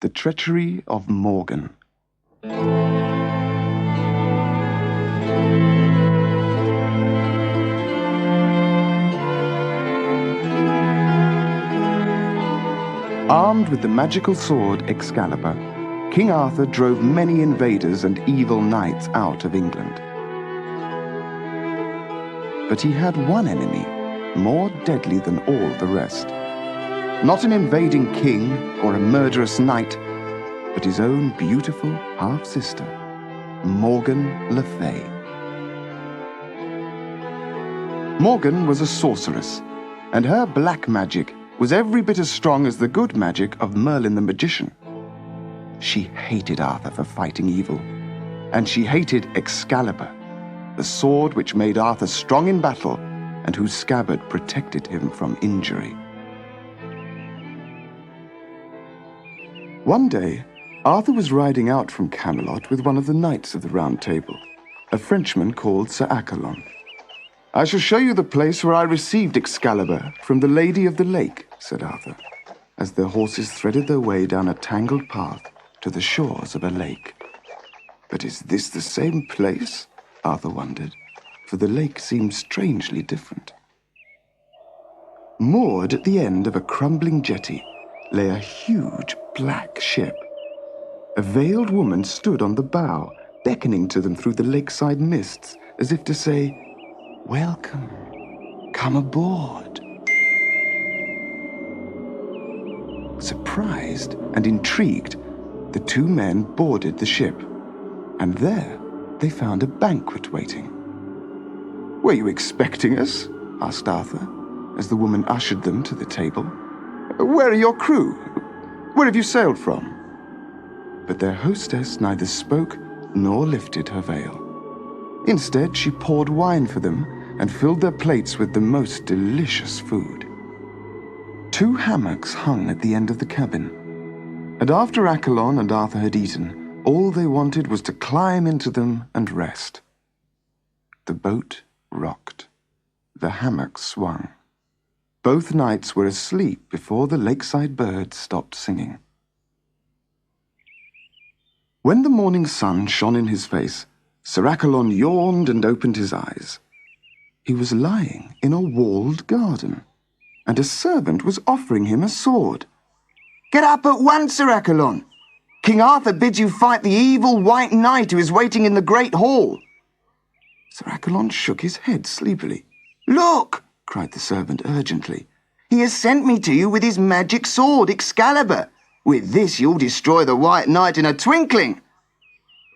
The Treachery of Morgan. Armed with the magical sword Excalibur, King Arthur drove many invaders and evil knights out of England. But he had one enemy more deadly than all the rest. Not an invading king or a murderous knight, but his own beautiful half-sister, Morgan le Fay. Morgan was a sorceress, and her black magic was every bit as strong as the good magic of Merlin the magician. She hated Arthur for fighting evil, and she hated Excalibur, the sword which made Arthur strong in battle and whose scabbard protected him from injury. One day, Arthur was riding out from Camelot with one of the knights of the Round Table, a Frenchman called Sir Accolon. "I shall show you the place where I received Excalibur from the Lady of the Lake," said Arthur, as their horses threaded their way down a tangled path to the shores of a lake. But is this the same place? Arthur wondered, for the lake seemed strangely different. Moored at the end of a crumbling jetty lay a huge black ship. A veiled woman stood on the bow, beckoning to them through the lakeside mists, as if to say, "Welcome, come aboard." Surprised and intrigued, the two men boarded the ship, and there they found a banquet waiting. "Were you expecting us?" asked Arthur, as the woman ushered them to the table. "Where are your crew? Where have you sailed from?" But their hostess neither spoke nor lifted her veil. Instead, she poured wine for them and filled their plates with the most delicious food. Two hammocks hung at the end of the cabin, and after Accolon and Arthur had eaten, all they wanted was to climb into them and rest. The boat rocked. The hammocks swung. Both knights were asleep before the lakeside birds stopped singing. When the morning sun shone in his face, Sir Accolon yawned and opened his eyes. He was lying in a walled garden, and a servant was offering him a sword. "Get up at once, Sir Accolon! King Arthur bids you fight the evil white knight who is waiting in the great hall." Sir Accolon shook his head sleepily. "Look!" cried the servant urgently. "He has sent me to you with his magic sword, Excalibur. With this you'll destroy the white knight in a twinkling."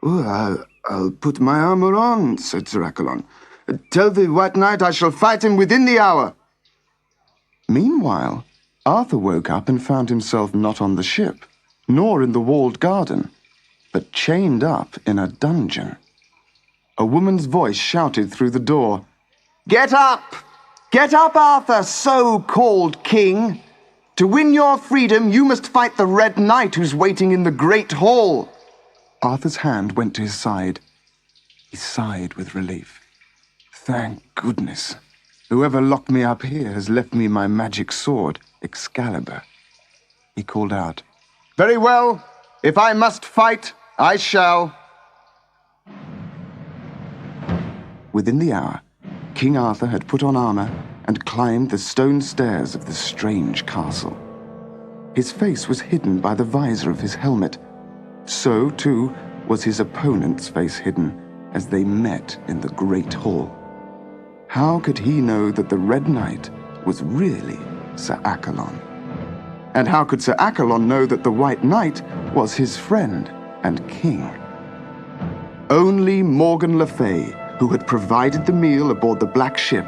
"Oh, I'll put my armor on," said Sir Accolon. "Tell the white knight I shall fight him within the hour." Meanwhile, Arthur woke up and found himself not on the ship, nor in the walled garden, but chained up in a dungeon. A woman's voice shouted through the door, "Get up! Get up, Arthur, so-called king! To win your freedom, you must fight the Red Knight who's waiting in the great hall." Arthur's hand went to his side. He sighed with relief. "Thank goodness. Whoever locked me up here has left me my magic sword, Excalibur." He called out, "Very well. If I must fight, I shall." Within the hour, King Arthur had put on armor and climbed the stone stairs of the strange castle. His face was hidden by the visor of his helmet. So, too, was his opponent's face hidden as they met in the great hall. How could he know that the Red Knight was really Sir Accolon? And how could Sir Accolon know that the White Knight was his friend and king? Only Morgan le Fay, who had provided the meal aboard the black ship,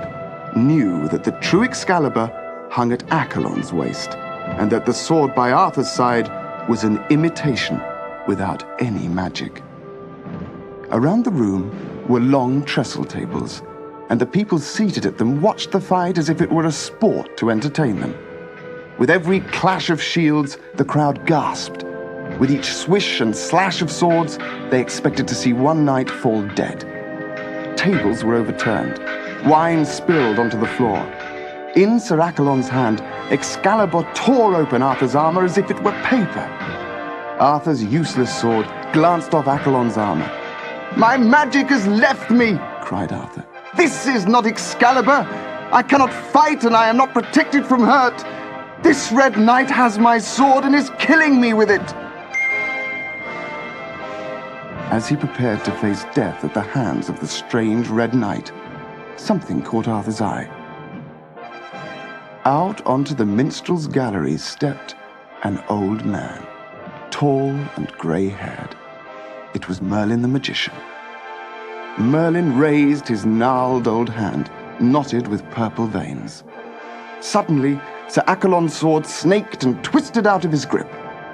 knew that the true Excalibur hung at Accolon's waist, and that the sword by Arthur's side was an imitation without any magic. Around the room were long trestle tables, and the people seated at them watched the fight as if it were a sport to entertain them. With every clash of shields, the crowd gasped. With each swish and slash of swords, they expected to see one knight fall dead. Tables were overturned. Wine spilled onto the floor. In Sir Accolon's hand, Excalibur tore open Arthur's armor as if it were paper. Arthur's useless sword glanced off Accolon's armor. "My magic has left me!" cried Arthur. "This is not Excalibur! I cannot fight, and I am not protected from hurt! This Red Knight has my sword and is killing me with it!" As he prepared to face death at the hands of the strange Red Knight, something caught Arthur's eye. Out onto the minstrel's gallery stepped an old man, tall and grey-haired. It was Merlin the magician. Merlin raised his gnarled old hand, knotted with purple veins. Suddenly, Sir Accolon's sword snaked and twisted out of his grip.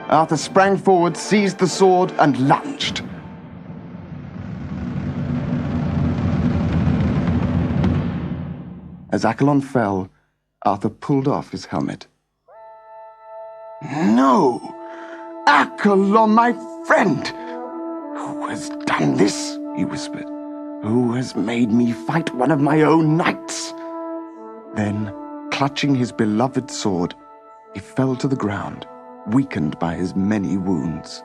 Arthur sprang forward, seized the sword, and lunged. As Accolon fell, Arthur pulled off his helmet. "No! Accolon, my friend! Who has done this?" he whispered. "Who has made me fight one of my own knights?" Then, clutching his beloved sword, he fell to the ground, weakened by his many wounds.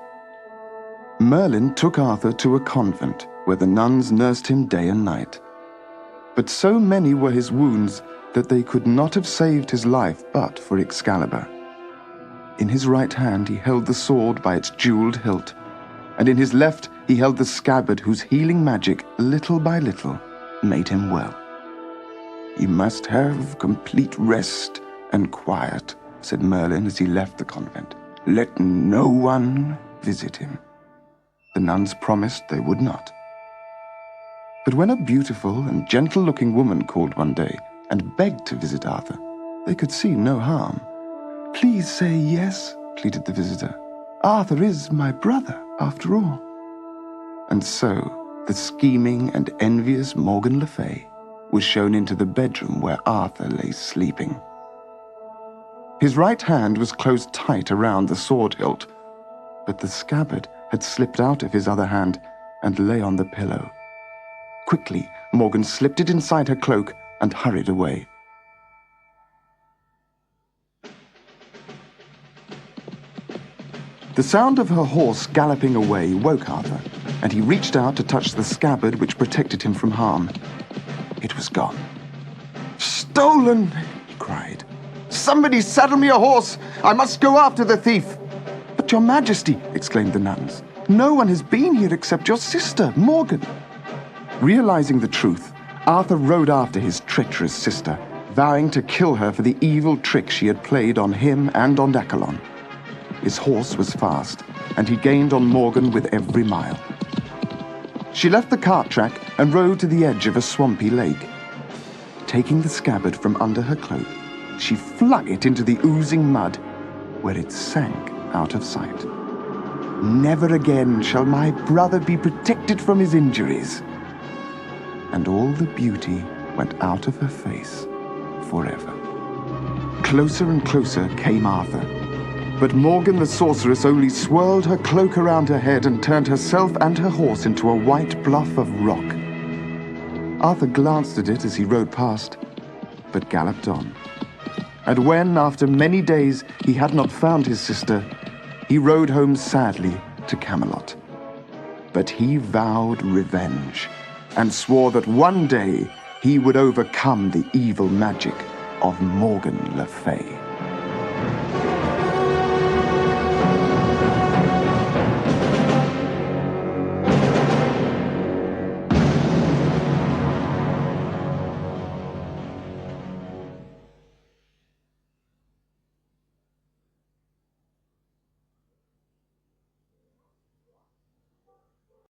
Merlin took Arthur to a convent where the nuns nursed him day and night. But so many were his wounds that they could not have saved his life but for Excalibur. In his right hand he held the sword by its jeweled hilt, and in his left he held the scabbard whose healing magic, little by little, made him well. "You must have complete rest and quiet," said Merlin as he left the convent. "Let no one visit him." The nuns promised they would not. But when a beautiful and gentle-looking woman called one day and begged to visit Arthur, they could see no harm. "Please say yes," pleaded the visitor. "Arthur is my brother, after all." And so, the scheming and envious Morgan Le Fay was shown into the bedroom where Arthur lay sleeping. His right hand was closed tight around the sword hilt, but the scabbard had slipped out of his other hand and lay on the pillow. Quickly, Morgan slipped it inside her cloak and hurried away. The sound of her horse galloping away woke Arthur, and he reached out to touch the scabbard which protected him from harm. It was gone. "Stolen!" he cried. "Somebody saddle me a horse! I must go after the thief!" "But your Majesty," exclaimed the nuns, "no one has been here except your sister, Morgan." Realizing the truth, Arthur rode after his treacherous sister, vowing to kill her for the evil trick she had played on him and on Accolon. His horse was fast, and he gained on Morgan with every mile. She left the cart track and rode to the edge of a swampy lake. Taking the scabbard from under her cloak, she flung it into the oozing mud, where it sank out of sight. "Never again shall my brother be protected from his injuries." And all the beauty went out of her face forever. Closer and closer came Arthur, but Morgan the sorceress only swirled her cloak around her head and turned herself and her horse into a white bluff of rock. Arthur glanced at it as he rode past, but galloped on. And when, after many days, he had not found his sister, he rode home sadly to Camelot. But he vowed revenge, and swore that one day he would overcome the evil magic of Morgan Le Fay.